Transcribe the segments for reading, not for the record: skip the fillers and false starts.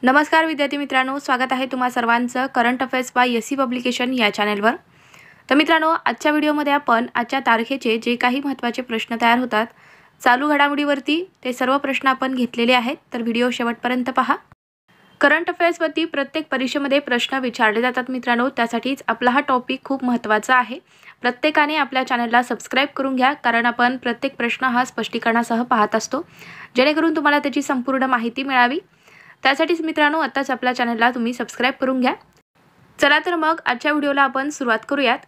नमस्कार विद्यार्थी मित्रांनो, स्वागत आहे तुम्हा सर्वांचं current affairs by SC publication या चॅनलवर। तर मित्रांनो, आजच्या व्हिडिओमध्ये आपण आजच्या तारखेचे जे काही महत्त्वाचे प्रश्न तयार होतात चालू घडामोडीवरती ते सर्व प्रश्न आपण घेतलेले आहेत, तर व्हिडिओ शेवटपर्यंत पहा। करंट अफेअर्सवरती प्रत्येक परीक्षेमध्ये प्रश्न विचारले जातात मित्रांनो, त्यासाठीच आपला हा टॉपिक खूप महत्त्वाचा आहे। प्रत्येकाने आपल्या चॅनलला सबस्क्राइब करून घ्या, कारण आपण प्रत्येक प्रश्न हा स्पष्टीकरणासह पाहत असतो, जेणेकरून तुम्हाला त्याची संपूर्ण माहिती मिळावी। त्यासाठीच मित्रांनो, आताच आपल्या चॅनलला तुम्ही सबस्क्राइब करून घ्या। चला तर मग आजच्या व्हिडिओला आपण सुरुवात करूयात।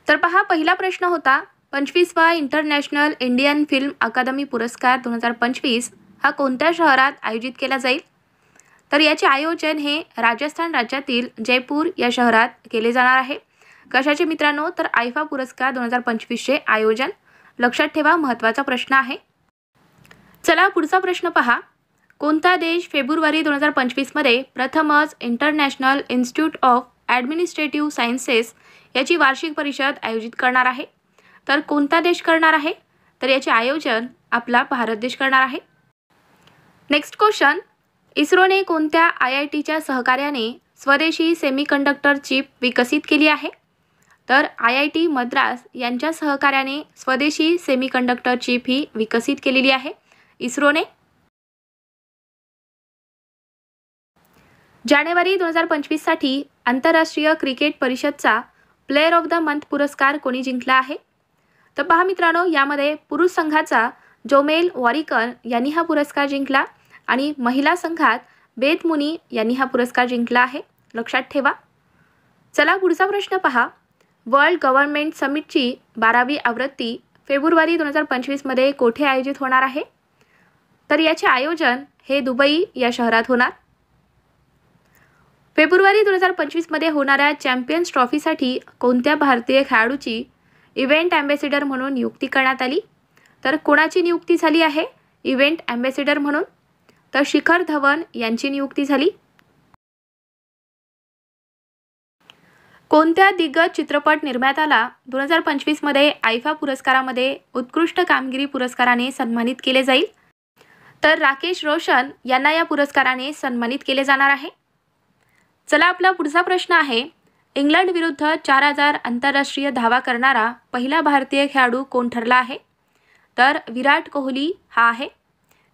तर पहा, पहिला प्रश्न होता 25वा इंटरनॅशनल इंडियन फिल्म अकादमी पुरस्कार 2025 हा कोणत्या शहरात आयोजित केला जाईल? तर याचे आयोजन हे राजस्थान राज्यातील जयपूर या शहरात केले जाणार आहे। कशाचे मित्रांनो? तर आयफा पुरस्कार 2025 चे आयोजन। लक्षात ठेवा, महत्त्वाचा प्रश्न आहे। चला पुढचा प्रश्न पहा, कोणता देश फेब्रुवारी 2025 मध्ये प्रथमच international institute of administrative sciences याची वार्षिक परिषद आयोजित करणार आहे? तर कोणता देश करणार आहे? तर याचे आयोजन आपला भारत देश करणार आहे। नेक्स्ट क्वेश्चन, इस्रोने कोणत्या IITच्या सहकार्याने स्वदेशी सेमीकंडक्टर चिप विकसित केली आहे? तर IIT मद्रास यांच्या सहकार्याने स्वदेशी सेमीकंडक्टर चिप ही विकसित केलेली आहे इस्रोने। जानेवारी 2025 साठी आंतरराष्ट्रीय क्रिकेट परिषदचा प्लेयर ऑफ द मंथ पुरस्कार कोणी जिंकला आहे? तर पहा मित्रांनो, यामध्ये पुरुष संघाचा जोमेल वॉरिकर यांनी हा पुरस्कार जिंकला आणि महिला संघात बेथ मुनी यांनी हा पुरस्कार जिंकला आहे। लक्षात ठेवा। चला पुढचा प्रश्न पहा, वर्ल्ड गव्हर्नमेंट समिटची 12वी आवृत्ती फेब्रुवारी 2025 मध्ये कोठे आयोजित होणार आहे? तर याचे आयोजन हे दुबई या शहरात होणार। फेब्रुवारी 2025 मध्ये होणाऱ्या चॅम्पियन्स ट्रॉफीसाठी कोणत्या भारतीय खेळाडूची इव्हेंट ॲम्बॅसिडर म्हणून नियुक्ती करण्यात आली? तर कोणाची नियुक्ती झाली आहे इव्हेंट ॲम्बॅसिडर म्हणून? तर शिखर धवन यांची नियुक्ती झाली। कोणत्या दिग्गज चित्रपट निर्मात्याला 2025 मध्ये आयफा पुरस्कारामध्ये उत्कृष्ट कामगिरी पुरस्काराने सन्मानित केले जाईल? तर राकेश रोशन यांना या पुरस्काराने सन्मानित केले जाणार आहे। चला आपला पुढचा प्रश्न आहे, इंग्लंड विरुद्ध 4000 आंतरराष्ट्रीय धावा करणारा पहिला भारतीय खेळाडू कोण ठरला आहे? तर विराट कोहली हा आहे।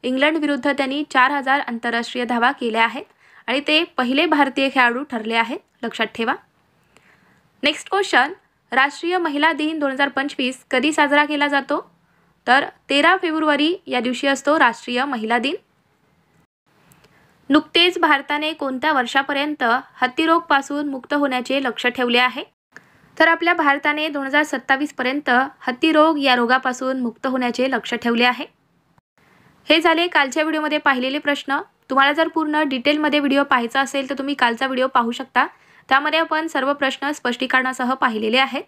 इंग्लंड विरुद्ध त्यांनी 4000 आंतरराष्ट्रीय धावा केल्या आहेत आणि ते पहिले भारतीय खेळाडू ठरले आहेत। लक्षात ठेवा। नेक्स्ट क्वेश्चन, राष्ट्रीय महिला दिन 2025 कधी साजरा केला जातो? तर 13 फेब्रुवारी या दिवशी असतो राष्ट्रीय महिला दिन। नुकतेच भारताने कोणत्या वर्षापर्यंत हत्तीरोगपासून मुक्त होण्याचे लक्ष्य ठेवले आहे? तर आपल्या भारताने 2027 पर्यंत हत्तीरोग या रोगापासून मुक्त होण्याचे लक्ष्य ठेवले आहे। हे झाले कालच्या व्हिडिओमध्ये पाहिलेले प्रश्न। तुम्हाला जर पूर्ण डिटेलमध्ये व्हिडिओ पाहायचा असेल तर तुम्ही कालचा व्हिडिओ पाहू शकता, त्यामध्ये आपण सर्व प्रश्न स्पष्टीकरणासह पाहिलेले आहेत।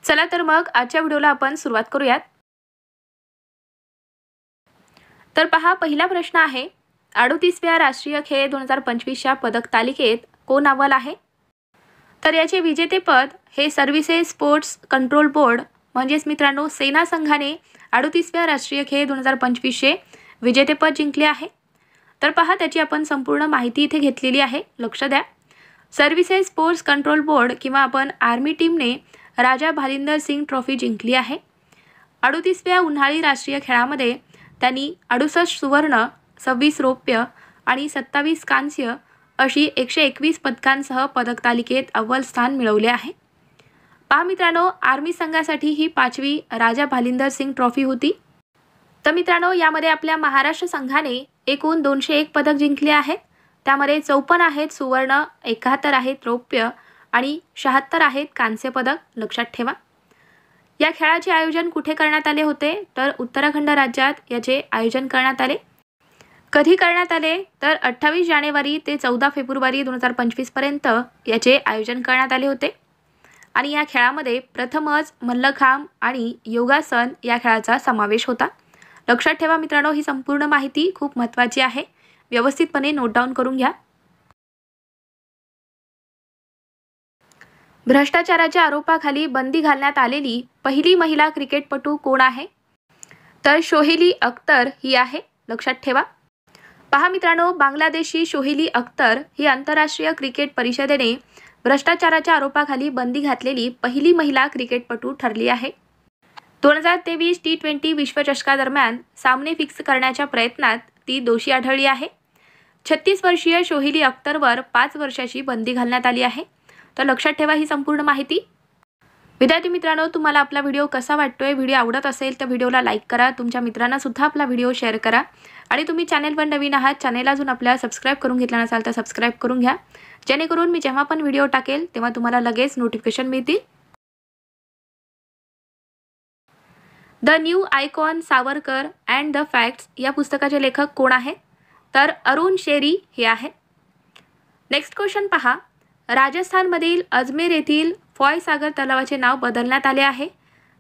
चला तर मग आजच्या व्हिडिओला आपण सुरुवात करूयात। तर पहा, पहिला प्रश्न आहे, 38व्या राष्ट्रीय खेळ 2025च्या पदक तालिकेत कोण अव्वल आहे? तर याचे विजेतेपद हे सर्व्हिसेस स्पोर्ट्स कंट्रोल बोर्ड म्हणजेच मित्रांनो सेना संघाने 38व्या राष्ट्रीय खेळ 2025चे विजेतेपद जिंकले आहे। तर पहा, त्याची आपण संपूर्ण माहिती इथे घेतलेली आहे। लक्ष द्या। सर्व्हिसेस स्पोर्ट्स कंट्रोल बोर्ड किंवा आपण आर्मी टीमने राजा भालिंदर सिंग ट्रॉफी जिंकली आहे। 38व्या उन्हाळी राष्ट्रीय खेळामध्ये त्यांनी 68 सुवर्ण, 26 रौप्य आणि 27 कांस्य अशी 121 पदकांसह पदक तालिकेत अव्वल स्थान मिळवले आहे। पहा मित्रांनो, आर्मी संघासाठी ही 5वी राजा भालिंदर सिंग ट्रॉफी होती। तर मित्रांनो, यामध्ये आपल्या महाराष्ट्र संघाने एकूण 201 पदक जिंकले आहेत। त्यामध्ये 54 आहेत सुवर्ण, 71 आहेत रौप्य आणि 76 आहेत कांस्य पदक। लक्षात ठेवा। या खेळाचे आयोजन कुठे करण्यात आले होते? तर उत्तराखंड राज्यात याचे आयोजन करण्यात आले। कधी करण्यात आले? तर 28 जानेवारी ते 14 फेब्रुवारी 2025 पर्यंत याचे आयोजन करण्यात आले होते आणि या खेळामध्ये प्रथमच मल्लखांब आणि योगासन या खेळाचा समावेश होता। लक्षात ठेवा मित्रांनो, ही संपूर्ण माहिती खूप महत्त्वाची आहे, व्यवस्थितपणे नोट डाऊन करून घ्या। भ्रष्टाचाराच्या आरोपाखाली बंदी घालण्यात आलेली पहिली महिला क्रिकेटपटू कोण आहे? तर शोहेली अख्तर ही आहे। लक्षात ठेवा। पहा मित्रांनो, बांगलादेशी सोहेली अख्तर ही आंतरराष्ट्रीय क्रिकेट परिषदेने भ्रष्टाचाराच्या आरोपाखाली बंदी घातलेली पहिली महिला क्रिकेटपटू ठरली आहे. 2023 T20 विश्वचषकादरम्यान सामने फिक्स करण्याच्या प्रयत्नात ती दोषी आढळली आहे. 36 वर्षीय सोहेली अख्तरवर 5 वर्षाची बंदी घालण्यात आली आहे. तर लक्षात ठेवा ही संपूर्ण माहिती. विद्यार्थी मित्रांनो, तुम्हाला आपला व्हिडिओ कसा वाटतोय? व्हिडिओ आवडत असेल तर व्हिडिओला लाईक करा, तुमच्या मित्रांना सुद्धा आपला व्हिडिओ शेअर करा आणि तुम्ही चॅनलवर नवीन आहात, चॅनल अजून आपल्या सबस्क्राईब करून घेतला नसाल तर सबस्क्राईब करून घ्या, जेणेकरून मी जेव्हा पण व्हिडिओ टाकेल तेव्हा तुम्हाला लगेच नोटिफिकेशन मिळतील. The new icon Savarkar and the facts या पुस्तकाचे लेखक कोण आहेत? तर अरुण शेरी हे आहेत. नेक्स्ट क्वेश्चन पहा. राजस्थानमधील अजमेर येथील फॉय सागर तलावाचे नाव बदलण्यात आले आहे.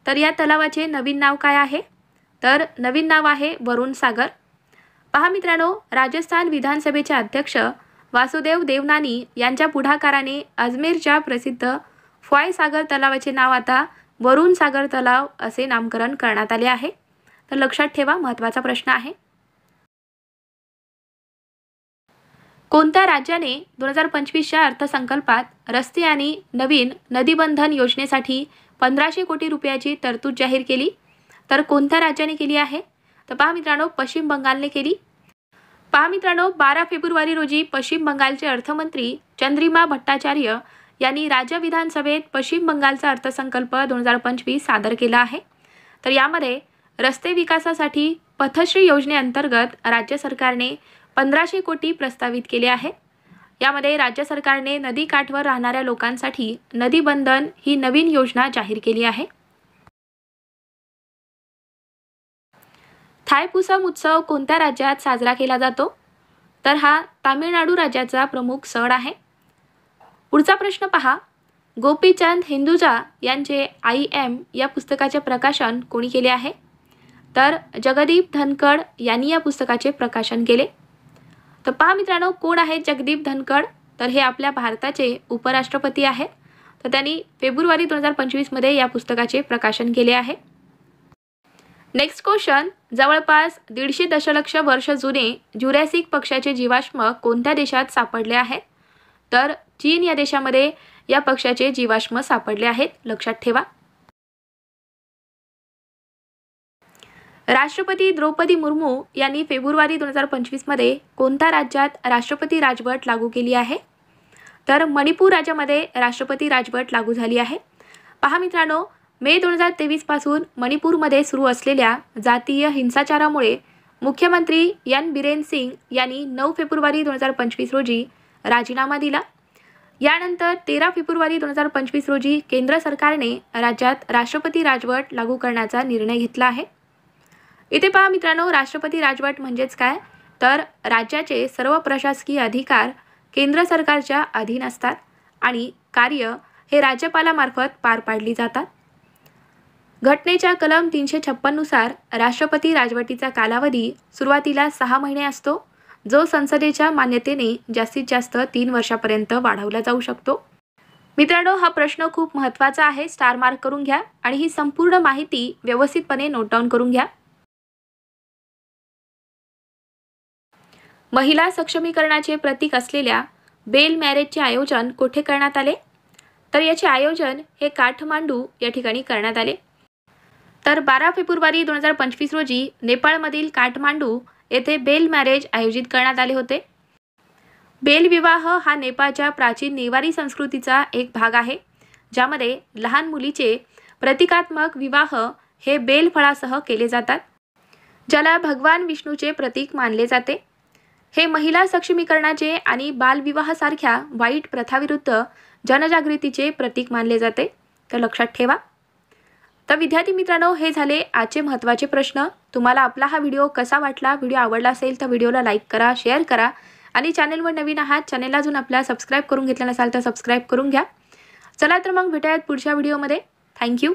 तर या तलावाचे नवीन नाव काय आहे? तर नवीन नाव आहे वरुण सागर. पहा मित्रांनो, राजस्थान विधानसभेचे अध्यक्ष वासुदेव देवनानी यांच्या पुढाकाराने अजमेरच्या प्रसिद्ध फॉय सागर तलावाचे नाव आता वरुण सागर तलाव असे नामकरण करण्यात आले आहे. तर लक्षात ठेवा, महत्त्वाचा प्रश्न आहे. कोणत्या राज्याने 2025च्या अर्थसंकल्पात रस्ते आणि नवीन नदीबंधन योजनेसाठी 1500 कोटी रुपयाची तरतूद जाहीर केली? तर कोणत्या राज्याने केली आहे? तर पहा मित्रांनो, पश्चिम बंगालने केली. पहा मित्रांनो, 12 फेब्रुवारी रोजी पश्चिम बंगालचे अर्थमंत्री चंद्रिमा भट्टाचार्य यांनी राज्य विधानसभेत पश्चिम बंगालचा अर्थसंकल्प 2025 सादर केला आहे. तर यामध्ये रस्ते विकासासाठी पथश्री योजनेअंतर्गत राज्य सरकारने 1500 कोटी प्रस्तावित केले आहे. यामध्ये राज्य सरकारने नदीकाठवर राहणाऱ्या लोकांसाठी नदीबंधन ही नवीन योजना जाहीर केली आहे. थायपुसम उत्सव कोणत्या राज्यात साजरा केला जातो? तर हा तामिळनाडू राज्याचा प्रमुख सण आहे. पुढचा प्रश्न पहा. गोपीचंद हिंदुजा यांचे IM या पुस्तकाचे प्रकाशन कोणी केले आहे? तर जगदीप धनखड यांनी या पुस्तकाचे प्रकाशन केले. तर पहा मित्रांनो, कोण आहेत जगदीप धनखड? तर हे आपल्या भारताचे उपराष्ट्रपती आहेत. तर त्यांनी फेब्रुवारी 2025 मध्ये या पुस्तकाचे प्रकाशन केले आहे. Next question. जवळपास 150 दशलक्ष वर्ष जुने ज्युरॅसिक पक्षाचे जीवाश्म कोणत्या देशात सापडले आहेत? तर चीन या देशामध्ये या पक्षाचे जीवाश्म सापडले आहेत. लक्षात ठेवा. राष्ट्रपती द्रौपदी मुर्मू यांनी फेब्रुवारी 2025 मध्ये कोणत्या राज्यात राष्ट्रपती राजवट लागू केली आहे? तर मणिपूर राज्यामध्ये राष्ट्रपती राजवट लागू झाली आहे. पहा मित्रांनो, मे 2023 पासून मणिपूरमध्ये सुरू असलेल्या जातीय हिंसाचारामुळे मुख्यमंत्री एन बिरेन सिंग यांनी 9 फेब्रुवारी 2025 रोजी राजीनामा दिला. यानंतर 13 फेब्रुवारी 2025 रोजी केंद्र सरकारने राज्यात राष्ट्रपती राजवट लागू करण्याचा निर्णय घेतला आहे. इथे पहा मित्रांनो, राष्ट्रपती राजवट म्हणजेच काय? तर राज्याचे सर्व प्रशासकीय अधिकार केंद्र सरकारच्या अधीन असतात आणि कार्य हे राज्यपालामार्फत पार पाडली जातात. घटनेच्या कलम 356 नुसार राष्ट्रपती राजवटीचा कालावधी सुरुवातीला 6 महिने असतो, जो संसदेच्या मान्यतेने जास्तीत जास्त 3 वर्षापर्यंत वाढवला जाऊ शकतो. मित्रांनो, हा प्रश्न खूप महत्त्वाचा आहे, स्टार मार्क करून घ्या आणि ही संपूर्ण माहिती व्यवस्थितपणे नोट डाऊन करून घ्या. महिला सक्षमीकरणाचे प्रतीक असलेल्या बेल मॅरेजचे आयोजन कोठे करण्यात आले? तर याचे आयोजन हे काठमांडू या ठिकाणी करण्यात आले. तर 12 फेब्रुवारी 2025 रोजी नेपाळमधील काठमांडू येथे बेल मॅरेज आयोजित करण्यात आले होते. बेल विवाह हा नेपाळच्या प्राचीन नेवारी संस्कृतीचा एक भाग आहे, ज्यामध्ये लहान मुलीचे प्रतिकात्मक विवाह हे बेल फळासह केले जातात, ज्याला भगवान विष्णूचे प्रतीक मानले जाते. हे महिला सक्षमीकरणाचे आणि बालविवाहासारख्या वाईट प्रथाविरुद्ध जनजागृतीचे प्रतीक मानले जाते. तर लक्षात ठेवा. तर विद्यार्थी मित्रांनो, हे झाले आजचे महत्त्वाचे प्रश्न. तुम्हाला आपला हा व्हिडिओ कसा वाटला? व्हिडिओ आवडला असेल तर व्हिडिओला लाईक करा, शेअर करा आणि चॅनलवर नवीन आहात, चॅनलला अजून आपल्या सबस्क्राईब करून घेतलं नसाल तर सबस्क्राईब करून घ्या. चला तर मग भेटूयात पुढच्या व्हिडिओमध्ये. थँक्यू.